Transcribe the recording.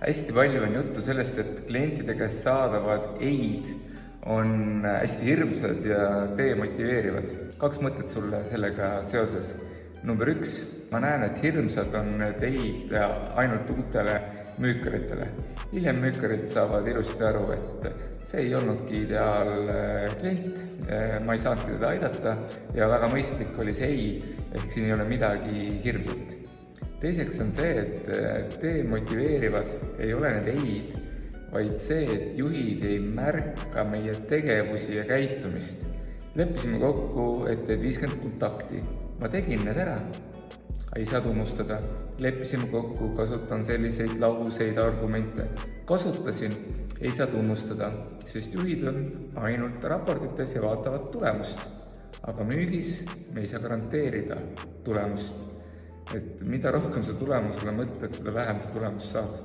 Hästi palju on juttu sellest, et klientide käest saadavad ei-d on hästi hirmsad ja demotiveerivad. 2 mõtet sulle sellega seoses. Number 1, ma näen, et hirmsad on need ei-d ainult uutele müükaritele. Hiljem müükarid saavad ilusti aru, et see ei olnudki ideaalklient, ma ei saanud teda aidata ja väga mõistlik oli see ei, ehk siin ei ole midagi hirmsat. Teiseks on see, et demotiveerivad ei ole need ei-d, vaid see, et juhid ei märka meie tegevusi ja käitumist. Leppisime kokku, et teed 50 kontakti. Ma tegin need ära. Ei saa tunnustada. Leppisime kokku, kasutan selliseid lauseid, argumente. Kasutasin, ei saa tunnustada, sest juhid on ainult raportites ja vaatavad tulemust. Aga müügis me ei saa garanteerida tulemust. Et mida rohkem sa tulemusele mõtled, seda vähem sa tulemust saad.